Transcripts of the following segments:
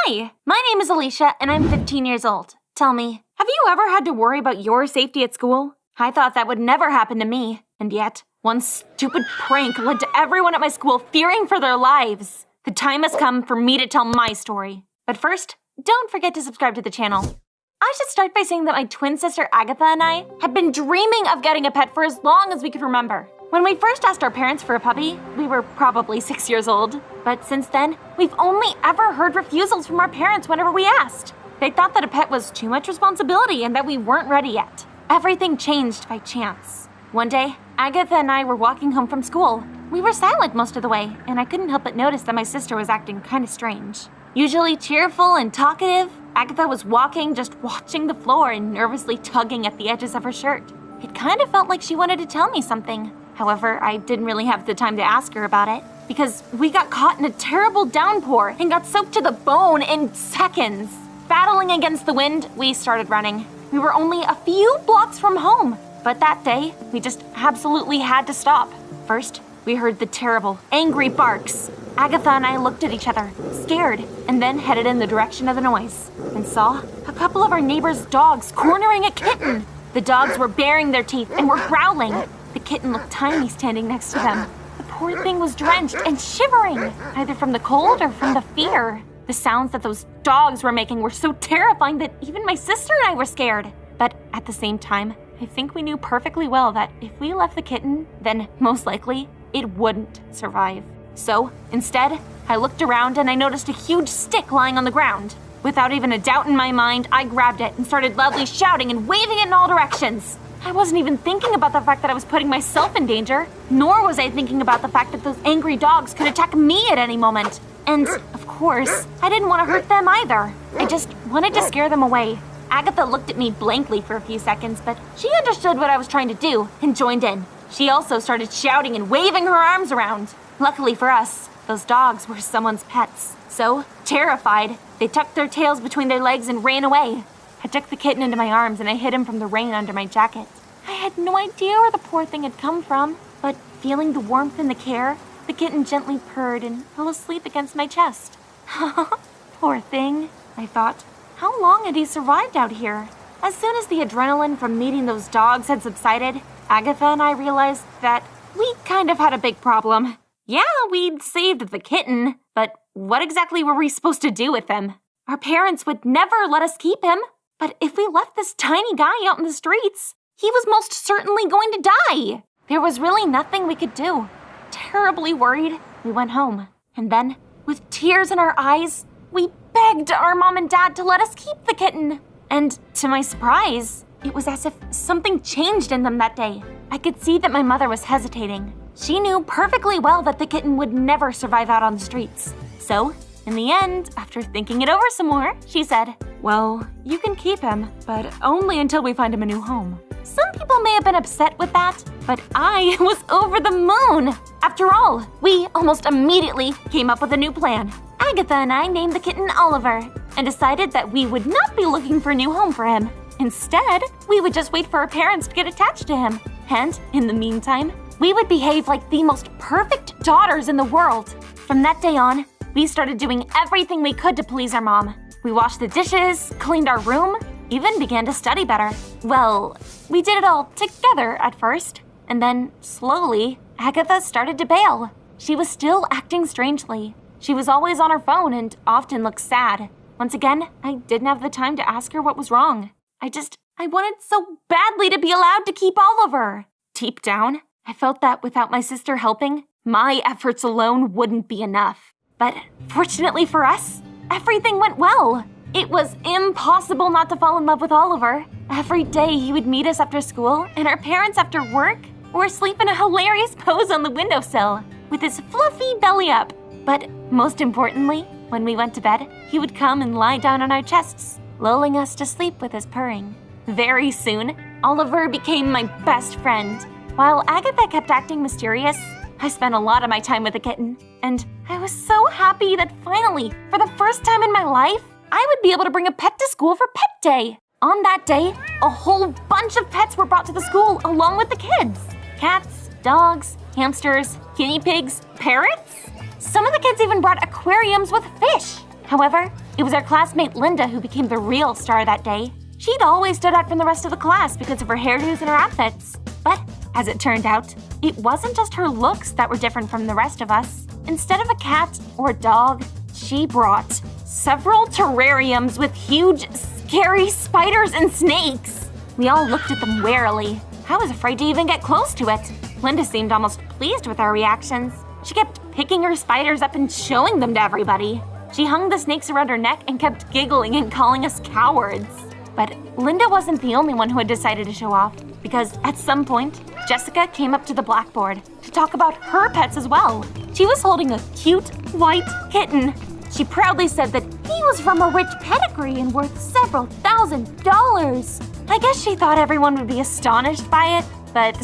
Hi, my name is Alicia and I'm 15 years old. Tell me, have you ever had to worry about your safety at school? I thought that would never happen to me, and yet, one stupid prank led to everyone at my school fearing for their lives. The time has come for me to tell my story. But first, don't forget to subscribe to the channel. I should start by saying that my twin sister Agatha and I had been dreaming of getting a pet for as long as we could remember. When we first asked our parents for a puppy, we were probably 6 years old. But since then, we've only ever heard refusals from our parents whenever we asked. They thought that a pet was too much responsibility and that we weren't ready yet. Everything changed by chance. One day, Agatha and I were walking home from school. We were silent most of the way, and I couldn't help but notice that my sister was acting kind of strange. Usually cheerful and talkative, Agatha was walking, just watching the floor and nervously tugging at the edges of her shirt. It kind of felt like she wanted to tell me something. However, I didn't really have the time to ask her about it, because we got caught in a terrible downpour and got soaked to the bone in seconds. Battling against the wind, we started running. We were only a few blocks from home, but that day, we just absolutely had to stop. First, we heard the terrible, angry barks. Agatha and I looked at each other, scared, and then headed in the direction of the noise, and saw a couple of our neighbors' dogs cornering a kitten. The dogs were baring their teeth and were growling. The kitten looked tiny standing next to them. The poor thing was drenched and shivering, either from the cold or from the fear. The sounds that those dogs were making were so terrifying that even my sister and I were scared. But at the same time, I think we knew perfectly well that if we left the kitten, then most likely it wouldn't survive. So instead, I looked around and I noticed a huge stick lying on the ground. Without even a doubt in my mind, I grabbed it and started loudly shouting and waving it in all directions. I wasn't even thinking about the fact that I was putting myself in danger, nor was I thinking about the fact that those angry dogs could attack me at any moment. And, of course, I didn't want to hurt them either. I just wanted to scare them away. Agatha looked at me blankly for a few seconds, but she understood what I was trying to do and joined in. She also started shouting and waving her arms around. Luckily for us, those dogs were someone's pets. So, terrified, they tucked their tails between their legs and ran away. I took the kitten into my arms and I hid him from the rain under my jacket. I had no idea where the poor thing had come from, but feeling the warmth and the care, the kitten gently purred and fell asleep against my chest. Poor thing, I thought. How long had he survived out here? As soon as the adrenaline from meeting those dogs had subsided, Agatha and I realized that we kind of had a big problem. Yeah, we'd saved the kitten, but what exactly were we supposed to do with him? Our parents would never let us keep him. But if we left this tiny guy out in the streets, he was most certainly going to die. There was really nothing we could do. Terribly worried, we went home. And then, with tears in our eyes, we begged our mom and dad to let us keep the kitten. And to my surprise, it was as if something changed in them that day. I could see that my mother was hesitating. She knew perfectly well that the kitten would never survive out on the streets. So, in the end, after thinking it over some more, she said, "Well, you can keep him, but only until we find him a new home." Some people may have been upset with that, but I was over the moon. After all, we almost immediately came up with a new plan. Agatha and I named the kitten Oliver and decided that we would not be looking for a new home for him. Instead, we would just wait for our parents to get attached to him. And in the meantime, we would behave like the most perfect daughters in the world. From that day on, we started doing everything we could to please our mom. We washed the dishes, cleaned our room, even began to study better. Well, we did it all together at first, and then, slowly, Agatha started to bail. She was still acting strangely. She was always on her phone and often looked sad. Once again, I didn't have the time to ask her what was wrong. I wanted so badly to be allowed to keep Oliver. Deep down, I felt that without my sister helping, my efforts alone wouldn't be enough. But fortunately for us, everything went well. It was impossible not to fall in love with Oliver. Every day he would meet us after school, and our parents after work, or sleep in a hilarious pose on the windowsill, with his fluffy belly up. But most importantly, when we went to bed, he would come and lie down on our chests, lulling us to sleep with his purring. Very soon, Oliver became my best friend. While Agatha kept acting mysterious, I spent a lot of my time with the kitten, and I was so happy that finally, for the first time in my life, I would be able to bring a pet to school for Pet Day. On that day, a whole bunch of pets were brought to the school along with the kids. Cats, dogs, hamsters, guinea pigs, parrots. Some of the kids even brought aquariums with fish. However, It was our classmate Linda who became the real star that day. She'd always stood out from the rest of the class because of her hairdos and her outfits. But, as it turned out, it wasn't just her looks that were different from the rest of us. Instead of a cat or a dog, she brought several terrariums with huge, scary spiders and snakes. We all looked at them warily. I was afraid to even get close to it. Linda seemed almost pleased with our reactions. She kept picking her spiders up and showing them to everybody. She hung the snakes around her neck and kept giggling and calling us cowards. But Linda wasn't the only one who had decided to show off, because at some point, Jessica came up to the blackboard to talk about her pets as well. She was holding a cute, white kitten. She proudly said that he was from a rich pedigree and worth several $1,000s. I guess she thought everyone would be astonished by it, but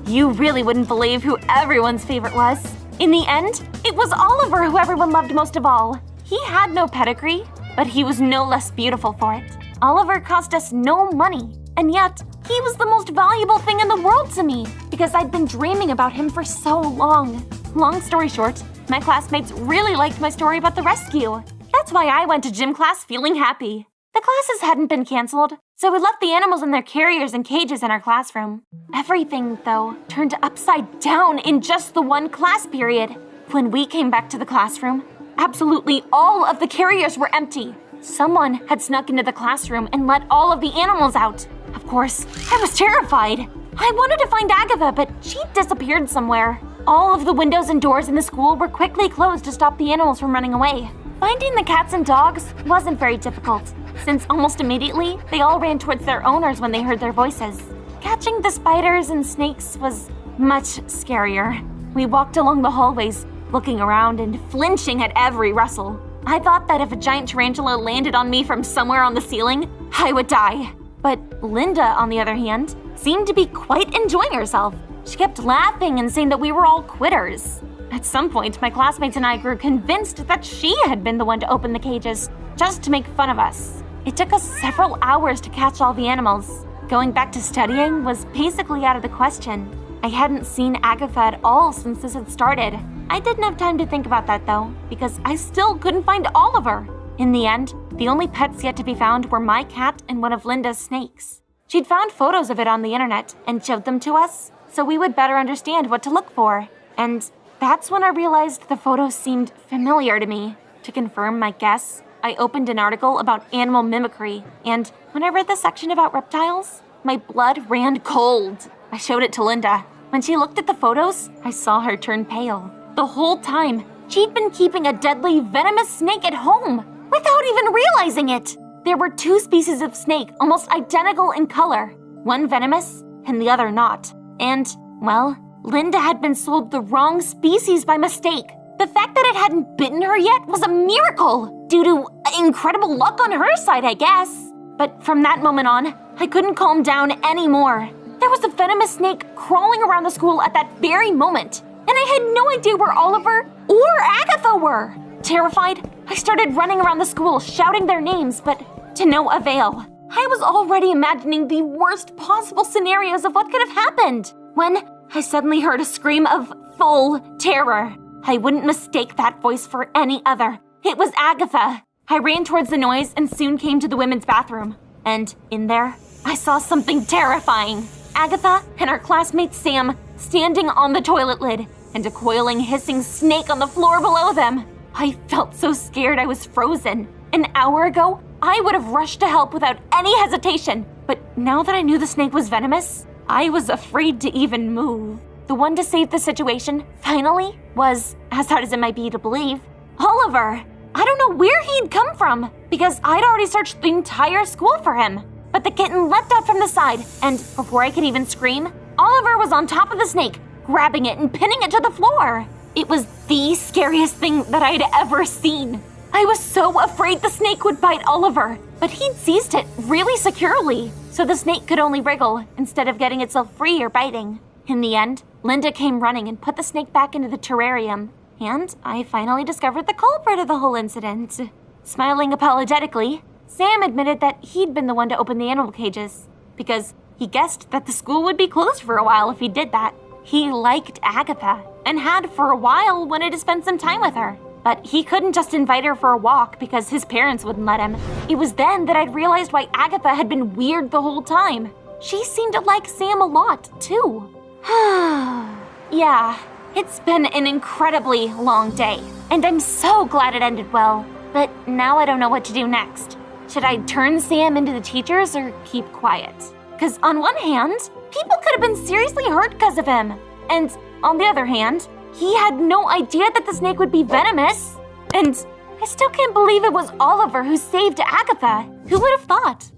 you really wouldn't believe who everyone's favorite was. In the end, it was Oliver who everyone loved most of all. He had no pedigree, but he was no less beautiful for it. Oliver cost us no money, and yet he was the most valuable thing in the world to me because I'd been dreaming about him for so long. Long story short, my classmates really liked my story about the rescue. That's why I went to gym class feeling happy. The classes hadn't been canceled, so we left the animals in their carriers and cages in our classroom. Everything, though, turned upside down in just the one class period. When we came back to the classroom, absolutely all of the carriers were empty. Someone had snuck into the classroom and let all of the animals out. Of course, I was terrified. I wanted to find Agatha, but she'd disappeared somewhere. All of the windows and doors in the school were quickly closed to stop the animals from running away. Finding the cats and dogs wasn't very difficult, since almost immediately, they all ran towards their owners when they heard their voices. Catching the spiders and snakes was much scarier. We walked along the hallways, looking around and flinching at every rustle. I thought that if a giant tarantula landed on me from somewhere on the ceiling, I would die. But Linda, on the other hand, seemed to be quite enjoying herself. She kept laughing and saying that we were all quitters. At some point, my classmates and I grew convinced that she had been the one to open the cages, just to make fun of us. It took us several hours to catch all the animals. Going back to studying was basically out of the question. I hadn't seen Agatha at all since this had started. I didn't have time to think about that though, because I still couldn't find Oliver. In the end, the only pets yet to be found were my cat and one of Linda's snakes. She'd found photos of it on the internet and showed them to us, so we would better understand what to look for. And that's when I realized the photos seemed familiar to me. To confirm my guess, I opened an article about animal mimicry, and when I read the section about reptiles, my blood ran cold. I showed it to Linda. When she looked at the photos, I saw her turn pale. The whole time, she'd been keeping a deadly, venomous snake at home without even realizing it. There were two species of snake almost identical in color, one venomous and the other not. And, well, Linda had been sold the wrong species by mistake. The fact that it hadn't bitten her yet was a miracle, due to incredible luck on her side, I guess. But from that moment on, I couldn't calm down anymore. There was a venomous snake crawling around the school at that very moment, and I had no idea where Oliver or Agatha were. Terrified, I started running around the school shouting their names, but to no avail. I was already imagining the worst possible scenarios of what could have happened when I suddenly heard a scream of full terror. I wouldn't mistake that voice for any other. It was Agatha. I ran towards the noise and soon came to the women's bathroom. And in there, I saw something terrifying. Agatha and our classmate Sam standing on the toilet lid and a coiling, hissing snake on the floor below them. I felt so scared I was frozen. An hour ago, I would have rushed to help without any hesitation. But now that I knew the snake was venomous, I was afraid to even move. The one to save the situation, finally, was, as hard as it might be to believe, Oliver. I don't know where he'd come from, because I'd already searched the entire school for him. But the kitten leapt out from the side, and before I could even scream, Oliver was on top of the snake, grabbing it and pinning it to the floor. It was the scariest thing that I'd ever seen. I was so afraid the snake would bite Oliver, but he'd seized it really securely, so the snake could only wriggle instead of getting itself free or biting. In the end, Linda came running and put the snake back into the terrarium, and I finally discovered the culprit of the whole incident. Smiling apologetically, Sam admitted that he'd been the one to open the animal cages, because he guessed that the school would be closed for a while if he did that. He liked Agatha, and had for a while wanted to spend some time with her. but he couldn't just invite her for a walk because his parents wouldn't let him. It was then that I'd realized why Agatha had been weird the whole time. She seemed to like Sam a lot, too. Yeah, it's been an incredibly long day, and I'm so glad it ended well. But now I don't know what to do next. Should I turn Sam into the teachers or keep quiet? Because on one hand, people could have been seriously hurt because of him. And on the other hand, he had no idea that the snake would be venomous. And I still can't believe it was Oliver who saved Agatha. Who would have thought?